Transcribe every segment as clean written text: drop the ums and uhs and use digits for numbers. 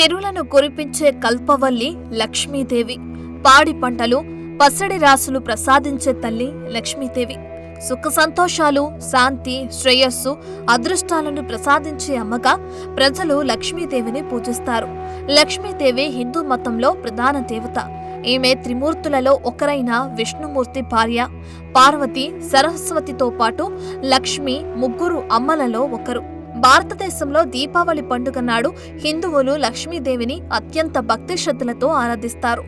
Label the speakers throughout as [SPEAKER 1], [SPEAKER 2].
[SPEAKER 1] సిరులను కురిపించే కల్పవల్లి లక్ష్మీదేవి, పాడి పంటలు పసడి రాసులు ప్రసాదించే తల్లి లక్ష్మీదేవి, సుఖ సంతోషాలు, శాంతి, శ్రేయస్సు, అదృష్టాలను ప్రసాదించే అమ్మగా ప్రజలు లక్ష్మీదేవిని పూజిస్తారు. లక్ష్మీదేవి హిందూ మతంలో ప్రధాన దేవత. ఈమె త్రిమూర్తులలో ఒకరైన విష్ణుమూర్తి భార్య. పార్వతి, సరస్వతితో పాటు లక్ష్మి ముగ్గురు అమ్మలలో ఒకరు. భారతదేశంలో దీపావళి పండుగ నాడు హిందువులు లక్ష్మీదేవిని అత్యంత భక్తి శ్రద్ధలతో ఆరాధిస్తారు.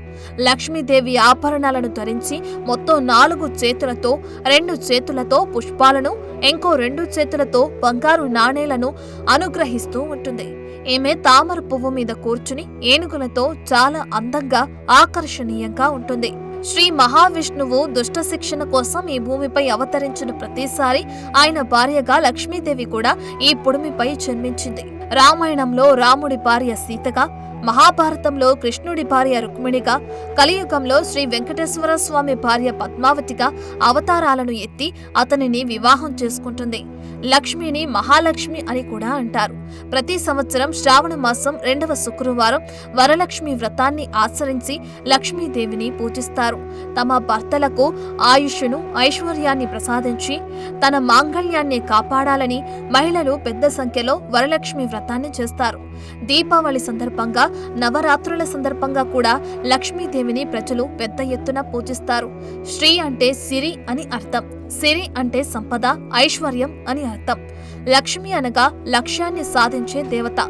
[SPEAKER 1] లక్ష్మీదేవి ఆభరణాలను ధరించి మొత్తం 4 చేతులతో, 2 చేతులతో పుష్పాలను, ఇంకో 2 చేతులతో బంగారు నాణేలను అనుగ్రహిస్తూ ఉంటుంది. ఈమె తామర పువ్వు మీద కూర్చుని ఏనుగులతో చాలా అందంగా, ఆకర్షణీయంగా ఉంటుంది. శ్రీ మహావిష్ణువు దుష్ట శిక్షణ కోసం ఈ భూమిపై అవతరించిన ప్రతిసారి ఆయన భార్యగా లక్ష్మీదేవి కూడా ఈ పుడిమిపై జన్మించింది. రామాయణంలో రాముడి భార్య సీతగా, మహాభారతంలో కృష్ణుడి భార్య రుక్మిణిగా, కలియుగంలో శ్రీ వెంకటేశ్వర స్వామి భార్య పద్మావతిగా అవతారాలను ఎత్తి అతనిని వివాహం చేసుకుంటుంది. లక్ష్మిని మహాలక్ష్మి అని కూడా అంటారు. ప్రతి సంవత్సరం శ్రావణ మాసం 2వ శుక్రవారం వరలక్ష్మి వ్రతాన్ని ఆచరించి లక్ష్మీదేవిని పూజిస్తారు. తమ భర్తలకు ఆయుష్ను, ఐశ్వర్యాన్ని ప్రసాదించి తన మాంగళ్యాన్ని కాపాడాలని మహిళలు పెద్ద సంఖ్యలో వరలక్ష్మి వ్రతాన్ని చేస్తారు. దీపావళి సందర్భంగా, నవరాత్రుల సందర్భంగా కూడా లక్ష్మీదేవిని ప్రజలు పెద్ద ఎత్తున పూజిస్తారు. శ్రీ అంటే సిరి అని అర్థం. సిరి అంటే సంపద, ఐశ్వర్యం అని అర్థం. లక్ష్మి అనగా లక్ష్యాన్ని సాధించే దేవత.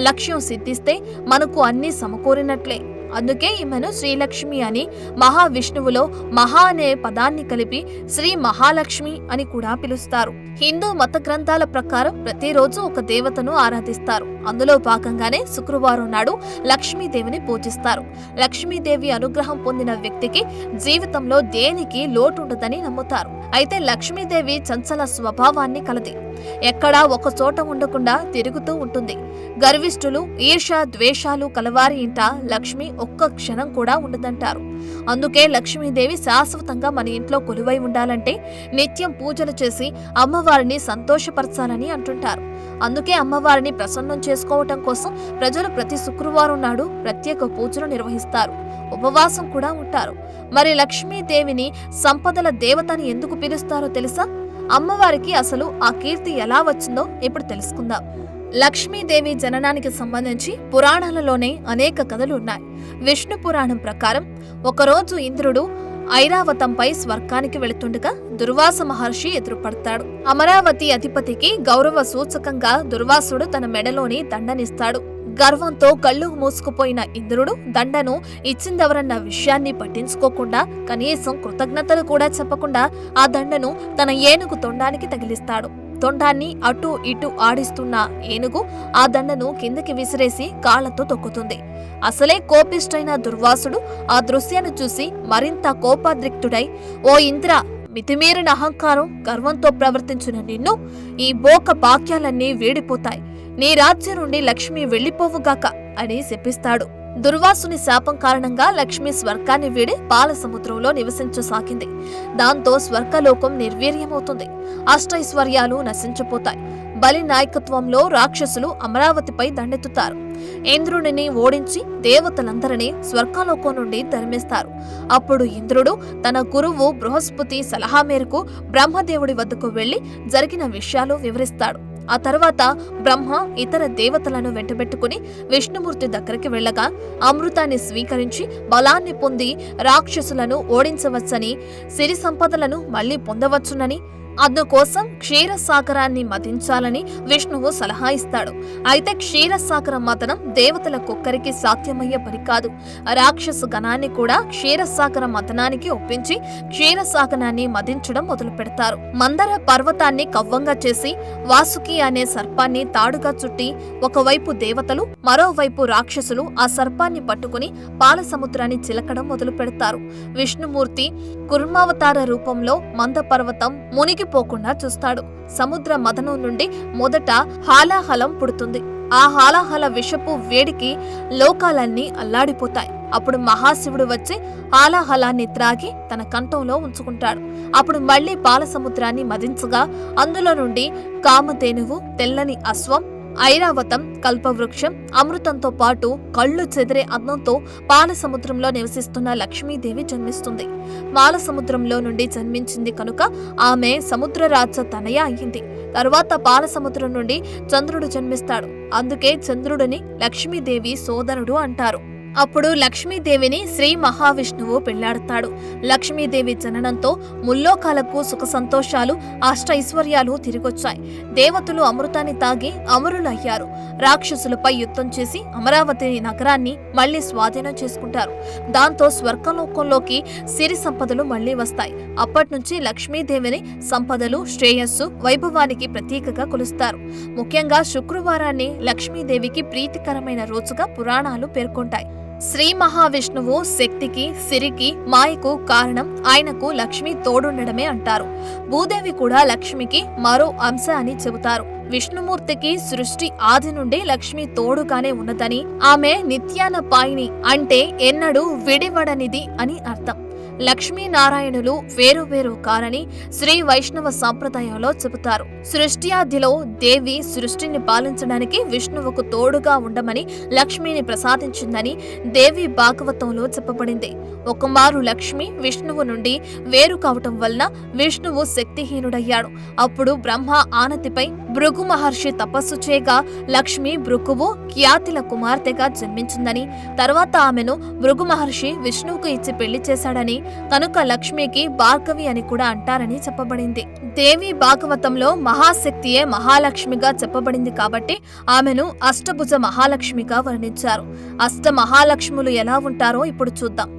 [SPEAKER 1] లక్ష్యం సిద్ధిస్తే మనకు అన్నీ సమకూరినట్లే. అందుకే ఈమెను శ్రీలక్ష్మి అని, మహావిష్ణువులో మహా అనే పదాన్ని కలిపి శ్రీ మహాలక్ష్మి అని కూడా పిలుస్తారు. హిందూ మత గ్రంథాల ప్రకారం ప్రతిరోజు ఒక దేవతను ఆరాధిస్తారు. అందులో భాగంగానే శుక్రవారం నాడు లక్ష్మీదేవిని పూజిస్తారు. లక్ష్మీదేవి అనుగ్రహం పొందిన వ్యక్తికి జీవితంలో దేనికి లోటుండదని నమ్ముతారు. అయితే లక్ష్మీదేవి చంచల స్వభావాన్ని కలది. ఎక్కడా ఒక చోట ఉండకుండా తిరుగుతూ ఉంటుంది. గర్విష్ఠులు, ఈర్ష, ద్వేషాలు కలవారి ఇంట లక్ష్మి ఒక్క క్షణం కూడా ఉండదంటారు. అందుకే లక్ష్మీదేవి శాశ్వతంగా మన ఇంట్లో కొలువై ఉండాలంటే నిత్యం పూజలు చేసి అమ్మవారిని సంతోషపరచాలని అంటుంటారు. అందుకే అమ్మవారిని ప్రసన్నం చేసుకోవటం కోసం ప్రజలు ప్రతి శుక్రవారం నాడు ప్రత్యేక పూజలు నిర్వహిస్తారు. ఉపవాసం కూడా ఉంటారు. మరి లక్ష్మీదేవిని సంపదల దేవతని ఎందుకు పిలుస్తారో తెలుసా? అమ్మవారికి అసలు ఆ కీర్తి ఎలా వచ్చిందో ఇప్పుడు తెలుసుకుందాం. లక్ష్మీదేవి జననానికి సంబంధించి పురాణాలలోనే అనేక కథలు ఉన్నాయి. విష్ణు పురాణం ప్రకారం ఒకరోజు ఇంద్రుడు ఐరావతంపై స్వర్గానికి వెళుతుండగా దుర్వాస మహర్షి ఎదురుపడతాడు. అమరావతి అధిపతికి గౌరవ సూచకంగా దుర్వాసుడు తన మెడలోని దండనిస్తాడు. గర్వంతో కళ్ళు మూసుకుపోయిన ఇంద్రుడు దండను ఇచ్చిందెవరన్న విషయాన్ని పట్టించుకోకుండా, కనీసం కృతజ్ఞతలు కూడా చెప్పకుండా ఆ దండను తన ఏనుగు తొండానికి తగిలిస్తాడు. తొండాన్ని అటూ ఇటూ ఆడిస్తున్న ఏనుగు ఆ దండను కిందకి విసిరేసి కాళ్లతో తొక్కుతుంది. అసలే కోపిష్టైన దుర్వాసుడు ఆ దృశ్యాన్ని చూసి మరింత కోపాద్రిక్తుడై, ఓ ఇంద్ర, మితిమీరిన అహంకారం, గర్వంతో ప్రవర్తించిన నిన్ను ఈ భోగ భాగ్యాలన్నీ వీడిపోతాయి. నీ రాజ్యం నుండి లక్ష్మి వెళ్లిపోవుగాక అని శపిస్తాడు. దుర్వాసుని శాపం కారణంగా లక్ష్మి స్వర్గాన్ని వీడి పాల సముద్రంలో నివసించసాగింది. దాంతో స్వర్గలోకం నిర్వీర్యమవుతుంది. అష్టైశ్వర్యాలు నశించిపోతాయి. బలి నాయకత్వంలో రాక్షసులు అమరావతిపై దండెత్తుతారు. ఇంద్రుడిని ఓడించి దేవతలందరినీ స్వర్గలోకం నుండి తరిమేస్తారు. అప్పుడు ఇంద్రుడు తన గురువు బృహస్పతి సలహా మేరకు బ్రహ్మదేవుడి వద్దకు వెళ్లి జరిగిన విషయాలు వివరిస్తాడు. ఆ తర్వాత బ్రహ్మ ఇతర దేవతలను వెంటబెట్టుకుని విష్ణుమూర్తి దగ్గరికి వెళ్లగా అమృతాన్ని స్వీకరించి బలాన్ని పొంది రాక్షసులను ఓడించవచ్చని, సిరి సంపదలను మళ్లీ పొందవచ్చునని, అందుకోసం క్షీరసాగరాన్ని మదించాలని విష్ణువు సలహా ఇస్తాడు. అయితే క్షీరసాగర మదనం దేవతలకొక్కరికి సాధ్యమయ్యే పని కాదు. రాక్షసు గణాన్ని కూడా క్షీరసాగర మదనానికి ఒప్పించి క్షీరసాగరాన్ని మదించడం మొదలు పెడతారు. మందర పర్వతాన్ని కవ్వంగా చేసి వాసుకి అనే సర్పాన్ని తాడుగా చుట్టి ఒకవైపు దేవతలు, మరోవైపు రాక్షసులు ఆ సర్పాన్ని పట్టుకుని పాల సముద్రాన్ని చిలకడం మొదలు పెడతారు. విష్ణుమూర్తి కుర్మావతార రూపంలో మంద పర్వతం మునిగిపోకుండా చూస్తాడు. సముద్ర మదనం నుండి మొదట హాలాహలం పుడుతుంది. ఆ హాలాహల విషపు వేడికి లోకాలన్నీ అల్లాడిపోతాయి. అప్పుడు మహాశివుడు వచ్చి హాలాహలాన్ని త్రాగి తన కంఠంలో ఉంచుకుంటాడు. అప్పుడు మళ్లీ పాల సముద్రాన్ని మదించగా అందులో నుండి కామధేనువు, తెల్లని అశ్వం, ఐరావతం, కల్పవృక్షం, అమృతంతో పాటు కళ్ళు చెదిరే అందంతో పాల సముద్రంలో నివసిస్తున్న లక్ష్మీదేవి జన్మిస్తుంది. పాల సముద్రంలో నుండి జన్మించింది కనుక ఆమె సముద్రరాజ తనయ అయ్యింది. తరువాత పాల సముద్రం నుండి చంద్రుడు జన్మిస్తాడు. అందుకే చంద్రుడిని లక్ష్మీదేవి సోదరుడు అంటారు. అప్పుడు లక్ష్మీదేవిని శ్రీ మహావిష్ణువు పెళ్లాడతాడు. లక్ష్మీదేవి జననంతో ముల్లోకాలకు సుఖ సంతోషాలు, అష్టైశ్వర్యాలు తిరిగొచ్చాయి. దేవతలు అమృతాన్ని తాగి అమరులయ్యారు. రాక్షసులపై యుద్ధం చేసి అమరావతి నగరాన్ని మళ్లీ స్వాధీనం చేసుకుంటారు. దాంతో స్వర్గలోకంలోకి సిరి సంపదలు మళ్లీ వస్తాయి. అప్పట్నుంచి లక్ష్మీదేవిని సంపదలు, శ్రేయస్సు, వైభవానికి ప్రతీకగా కొలుస్తారు. ముఖ్యంగా శుక్రవారాన్ని లక్ష్మీదేవికి ప్రీతికరమైన రోజుగా పురాణాలు పేర్కొంటాయి. శ్రీ మహావిష్ణువు శక్తికి, సిరికి, మాయకు కారణం ఆయనకు లక్ష్మి తోడుండడమే అంటారు. భూదేవి కూడా లక్ష్మికి మరో అంశ అని చెబుతారు. విష్ణుమూర్తికి సృష్టి ఆది నుండి లక్ష్మి తోడుగానే ఉన్నదని, ఆమె నిత్యాన పాయిని అంటే ఎన్నడూ విడివడనిది అని అర్థం. లక్ష్మీనారాయణులు వేరు కారని శ్రీ వైష్ణవ సాంప్రదాయంలో చెబుతారు. సృష్ట్యాదిలో దేవి సృష్టిని పాలించడానికి విష్ణువుకు తోడుగా ఉండమని లక్ష్మిని ప్రసాదించిందని దేవి భాగవతంలో చెప్పబడింది. ఒకమారు లక్ష్మి విష్ణువు నుండి వేరు కావటం వలన విష్ణువు శక్తిహీనుడయ్యాడు. అప్పుడు బ్రహ్మ ఆనతిపై భృగు మహర్షి తపస్సు చేయగా లక్ష్మి భృగువు ఖ్యాతిల కుమార్తెగా జన్మించిందని, తర్వాత ఆమెను భృగు మహర్షి విష్ణువుకు ఇచ్చి పెళ్లి చేశాడని, కనుక లక్ష్మికి భార్గవి అని కూడా అంటారని చెప్పబడింది. దేవి భాగవతంలో మహాశక్తియే మహాలక్ష్మిగా చెప్పబడింది కాబట్టి ఆమెను అష్టభుజ మహాలక్ష్మిగా వర్ణించారు. అష్ట మహాలక్ష్ములు ఎలా ఉంటారో ఇప్పుడు చూద్దాం.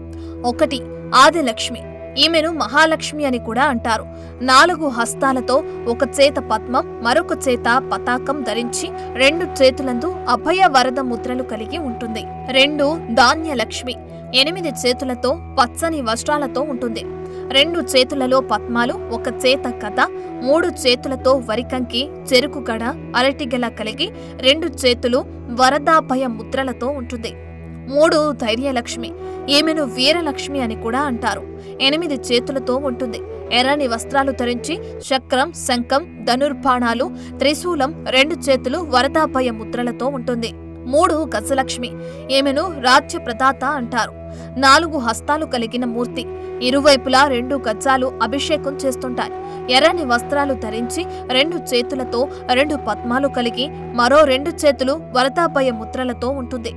[SPEAKER 1] 1. ఆదిలక్ష్మి. ఈమెను మహాలక్ష్మి అని కూడా అంటారు. 4 హస్తాలతో ఒక చేత పద్మం, మరొక చేత పతాకం ధరించి 2 చేతులందు అభయ వరద ముద్రలు కలిగి ఉంటుంది. 2. ధాన్యలక్ష్మి. 8 చేతులతో పచ్చని వస్త్రాలతో ఉంటుంది. 2 చేతులలో పద్మాలు, ఒక చేత కథ, 3 చేతులతో వరికంకి, చెరుకు గడ, అరటిగెల కలిగి 2 చేతులు వరదాభయ ముద్రలతో ఉంటుంది. 3. ధైర్యలక్ష్మి. ఈమెను వీరలక్ష్మి అని కూడా అంటారు. 8 చేతులతో ఉంటుంది. ఎర్రని వస్త్రాలు ధరించి చక్రం, శంఖం, ధనుర్బాణాలు, త్రిశూలం, 2 చేతులు వరదాభయ ముద్రలతో ఉంటుంది. 3. గజలక్ష్మి. ఈమెను రాజ్య ప్రదాత అంటారు. 4 హస్తాలు కలిగిన మూర్తి. ఇరువైపులా 2 గజాలు అభిషేకం చేస్తుంటాయి. ఎర్రని వస్త్రాలు ధరించి 2 చేతులతో 2 పద్మాలు కలిగి మరో 2 చేతులు వరదాభయ ముద్రలతో ఉంటుంది.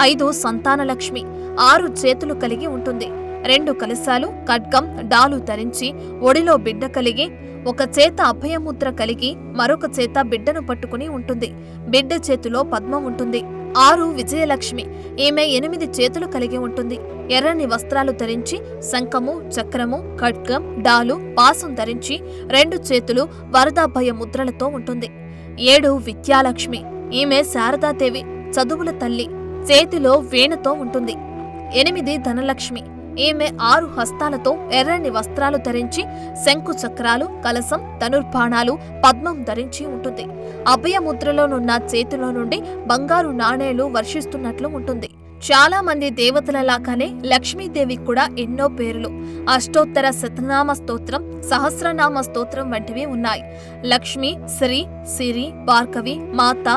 [SPEAKER 1] 5. సంతానలక్ష్మి. 6 చేతులు కలిగి ఉంటుంది. 2 కలశాలు, ఖడ్గం, డాలు ధరించి ఒడిలో బిడ్డ కలిగి ఒక చేత అభయముద్ర కలిగి మరొక చేత బిడ్డను పట్టుకుని ఉంటుంది. బిడ్డ చేతిలో పద్మం ఉంటుంది. 6. విజయలక్ష్మి. ఈమె 8 చేతులు కలిగి ఉంటుంది. ఎర్రని వస్త్రాలు ధరించి శంఖము, చక్రము, ఖడ్గం, డాలు, పాసం ధరించి 2 చేతులు వరదాభయ ముద్రలతో ఉంటుంది. 7. విద్యాలక్ష్మి. ఈమె శారదాదేవి, చదువుల తల్లి, చేతిలో వేణుతో ఉంటుంది. 8. ధనలక్ష్మి. ఈమె 6 హస్తాలతో ఎర్రని వస్త్రాలు ధరించి శంకు చక్రాలు, కలసం, ధనుర్బాణాలు, పద్మం ధరించి ఉంటుంది. అభయముద్రలోనున్న చేతిలో నుండి బంగారు నాణేలు వర్షిస్తున్నట్లు ఉంటుంది. చాలా మంది దేవతలలాగానే లక్ష్మీదేవికి కూడా ఎన్నో పేర్లు, అష్టోత్తర శతనామ స్తోత్రం, సహస్రనామ స్తోత్రం వంటివి ఉన్నాయి. లక్ష్మి, శ్రీ, సిరి, భార్గవి, మాత,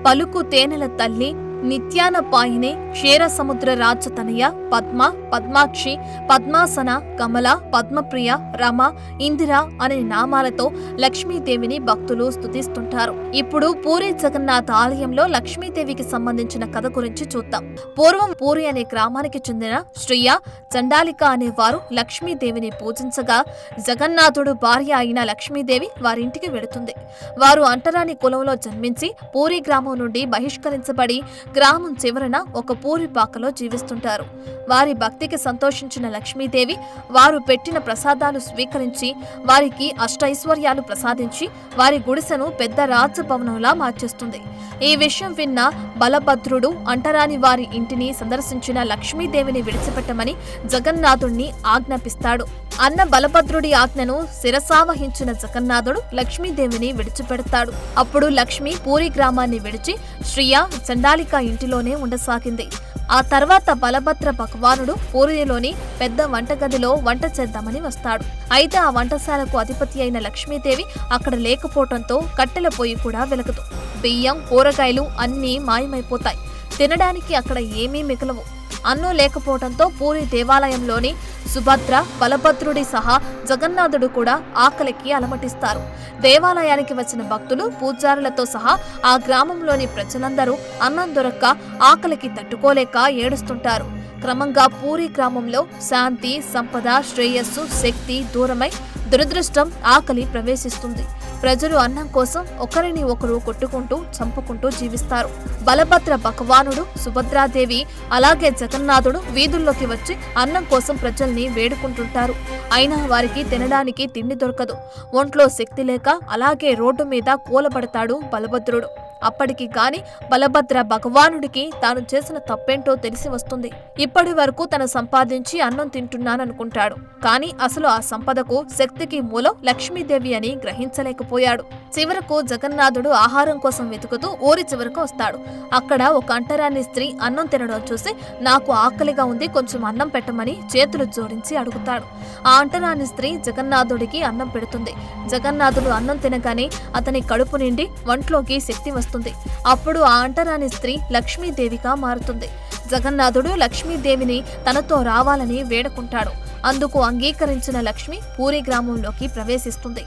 [SPEAKER 1] పలుకు తేనెల తల్లి, నిత్యాన పాయినే, క్షీర సముద్ర రాజతనయ, పద్మ, పద్మాక్షి, పద్మాసన, కమల, పద్మప్రియ, రమ, ఇందిర అనే నామాలతో లక్ష్మీదేవిని భక్తులు స్తుతిస్తుంటారు. ఇప్పుడు పూరి జగన్నాథ్ ఆలయంలో లక్ష్మీదేవికి సంబంధించిన కథ గురించి చూద్దాం. పూర్వం పూరి అనే గ్రామానికి చెందిన శ్రీయ చండాలిక అనేవారు లక్ష్మీదేవిని పూజించగా జగన్నాథుడు భార్య అయిన లక్ష్మీదేవి వారింటికి వెళుతుంది. వారు అంటరాని కులంలో జన్మించి పూరి గ్రామం నుండి బహిష్కరించబడి గ్రామం చివరన ఒక పూరి పాకలో జీవిస్తుంటారు. వారి భక్తికి సంతోషించిన లక్ష్మీదేవి వారు పెట్టిన ప్రసాదాలు స్వీకరించి వారికి అష్టైశ్వర్యాలు ప్రసాదించి వారి గుడిసెను పెద్ద రాజభవనంలా మార్చేస్తుంది. ఈ విషయం విన్న బలభద్రుడు అంటరాని వారి ఇంటిని సందర్శించిన లక్ష్మీదేవిని విడిచిపెట్టమని జగన్నాథుణ్ణి ఆజ్ఞాపిస్తాడు. అన్న బలభద్రుడి ఆజ్ఞను శిరసావహించిన జగన్నాథుడు లక్ష్మీదేవిని విడిచిపెడతాడు. అప్పుడు లక్ష్మి పూరి గ్రామాన్ని విడిచి శ్రీయ చండాలిక ఇంటిలోనే ఉండసాగింది. ఆ తర్వాత బలభద్ర భగవానుడు పూరిలోని పెద్ద వంటగదిలో వంట చేద్దామని వస్తాడు. అయితే ఆ వంటశాలకు అధిపతి అయిన లక్ష్మీదేవి అక్కడ లేకపోవడంతో కట్టెల పొయ్యి కూడా వెలగదు. బియ్యం, కూరగాయలు అన్నీ మాయమైపోతాయి. తినడానికి అక్కడ ఏమీ మిగలవు. అన్నం లేకపోవడంతో పూరి దేవాలయంలోని సుభద్ర, బలభద్రుడి సహా జగన్నాథుడు కూడా ఆకలికి అలమటిస్తారు. దేవాలయానికి వచ్చిన భక్తులు, పూజారులతో సహా ఆ గ్రామంలోని ప్రజలందరూ అన్నం దొరక్క ఆకలికి తట్టుకోలేక ఏడుస్తుంటారు. క్రమంగా పూరి గ్రామంలో శాంతి, సంపద, శ్రేయస్సు, శక్తి దూరమై దురదృష్టం, ఆకలి ప్రవేశిస్తుంది. ప్రజలు అన్నం కోసం ఒకరిని ఒకరు కొట్టుకుంటూ, చంపుకుంటూ జీవిస్తారు. బలభద్ర భగవానుడు, సుభద్రాదేవి అలాగే జగన్నాథుడు వీధుల్లోకి వచ్చి అన్నం కోసం ప్రజల్ని వేడుకుంటుంటారు. అయినా వారికి తినడానికి తిండి దొరకదు. ఒంట్లో శక్తి లేక అలాగే రోడ్డు మీద కూలబడతాడు బలభద్రుడు. అప్పటికి గాని బలభద్ర భగవానుడికి తాను చేసిన తప్పేంటో తెలిసి వస్తుంది. ఇప్పటి వరకు తను సంపాదించి అన్నం తింటున్నాననుకుంటాడు. కానీ అసలు ఆ సంపదకు, శక్తికి మూలం లక్ష్మీదేవి అని గ్రహించలేకపోయాడు. చివరకు జగన్నాథుడు ఆహారం కోసం వెతుకుతూ ఊరి చివరకు వస్తాడు. అక్కడ ఒక అంటరాని స్త్రీ అన్నం తినడం చూసి, నాకు ఆకలిగా ఉంది, కొంచెం అన్నం పెట్టమని చేతులు జోడించి అడుగుతాడు. ఆ అంటరాని స్త్రీ జగన్నాథుడికి అన్నం పెడుతుంది. జగన్నాథుడు అన్నం తినగానే అతని కడుపు నిండి ఒంట్లోకి శక్తి వస్తుంది. అప్పుడు ఆ అంటరాని స్త్రీ లక్ష్మీదేవిగా మారుతుంది. జగన్నాథుడు లక్ష్మీదేవిని తనతో రావాలని వేడుకుంటాడు. అందుకు అంగీకరించిన లక్ష్మి పూరి గ్రామంలోకి ప్రవేశిస్తుంది.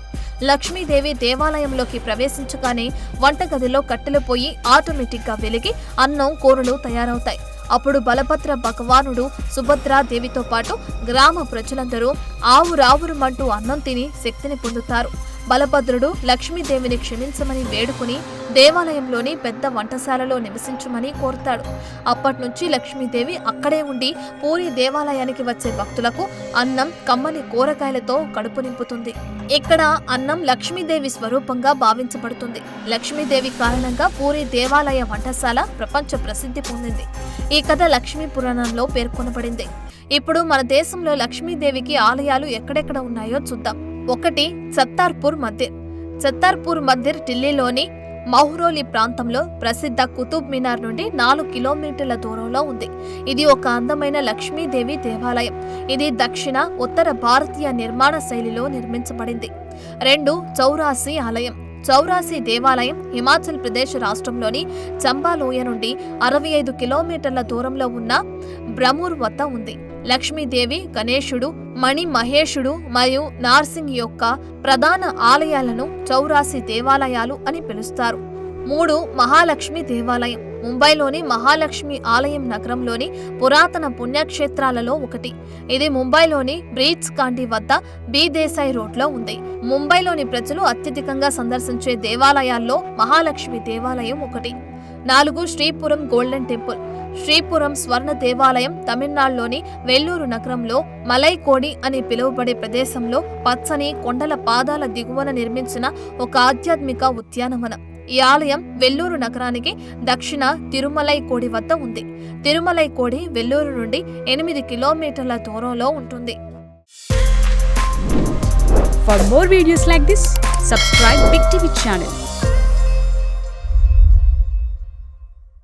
[SPEAKER 1] లక్ష్మీదేవి దేవాలయంలోకి ప్రవేశించగానే వంటగదిలో కట్టెలు పొయ్యి ఆటోమేటిక్గా వెలిగి అన్నం, కూరలు తయారవుతాయి. అప్పుడు బలభద్ర భగవానుడు, సుభద్రాదేవితో పాటు గ్రామ ప్రజలందరూ ఆవురావురుమంటూ అన్నం తిని శక్తిని పొందుతారు. బలభద్రుడు లక్ష్మీదేవిని క్షమించమని వేడుకుని దేవాలయంలోని పెద్ద వంటశాలలో నివసించమని కోరుతాడు. అప్పట్నుంచి లక్ష్మీదేవి అక్కడే ఉండి పూరి దేవాలయానికి వచ్చే భక్తులకు అన్నం, కమ్మని కూరగాయలతో కడుపు నింపుతుంది. ఇక్కడ అన్నం లక్ష్మీదేవి స్వరూపంగా భావించబడుతుంది. లక్ష్మీదేవి కారణంగా పూరి దేవాలయ వంటశాల ప్రపంచ ప్రసిద్ధి పొందింది. ఈ కథ లక్ష్మీ పురాణంలో పేర్కొనబడింది. ఇప్పుడు మన దేశంలో లక్ష్మీదేవికి ఆలయాలు ఎక్కడెక్కడ ఉన్నాయో చూద్దాం. 1. సత్తార్పూర్ మందిర్. సత్తార్పూర్ మందిర్ ఢిల్లీలోని మహ్రౌలి ప్రాంతంలో ప్రసిద్ధ కుతుబ్ మినార్ నుండి 4 కిలోమీటర్ల దూరంలో ఉంది. ఇది ఒక అందమైన లక్ష్మీదేవి దేవాలయం. ఇది దక్షిణ, ఉత్తర భారతీయ నిర్మాణ శైలిలో నిర్మించబడింది. 2. చౌరాసి ఆలయం. చౌరాసి దేవాలయం హిమాచల్ ప్రదేశ్ రాష్ట్రంలోని చంబా లోయ నుండి 65 కిలోమీటర్ల దూరంలో ఉన్న బ్రహ్మూర్ వద్ద ఉంది. లక్ష్మీదేవి, గణేశుడు, మణి మహేశుడు మరియు నార్సింగ్ యొక్క ప్రధాన ఆలయాలను చౌరాసి దేవాలయాలు అని పిలుస్తారు. 3. మహాలక్ష్మి దేవాలయం. ముంబైలోని మహాలక్ష్మి ఆలయం నగరంలోని పురాతన పుణ్యక్షేత్రాలలో ఒకటి. ఇది ముంబైలోని బ్రీచ్ కాండి వద్ద బి దేశాయ్ రోడ్లో ఉంది. ముంబైలోని ప్రజలు అత్యధికంగా సందర్శించే దేవాలయాల్లో మహాలక్ష్మి దేవాలయం ఒకటి. 4. Sripuram golden temple. శ్రీపురం స్వర్ణ దేవాలయం తమిళనాడులోని వెల్లూరు నగరంలో మలైకోడి అని పిలువబడే ప్రదేశంలో పచ్చని కొండల పాదాల దిగువన నిర్మించిన ఒక ఆధ్యాత్మిక ఉద్యానవనం. ఈ ఆలయం వెల్లూరు నగరానికి దక్షిణ తిరుమలైకోడి వద్ద ఉంది. తిరుమలైకోడి వెల్లూరు నుండి 8 కిలోమీటర్ల దూరంలో ఉంటుంది.
[SPEAKER 2] For more videos like this, subscribe Big TV channel.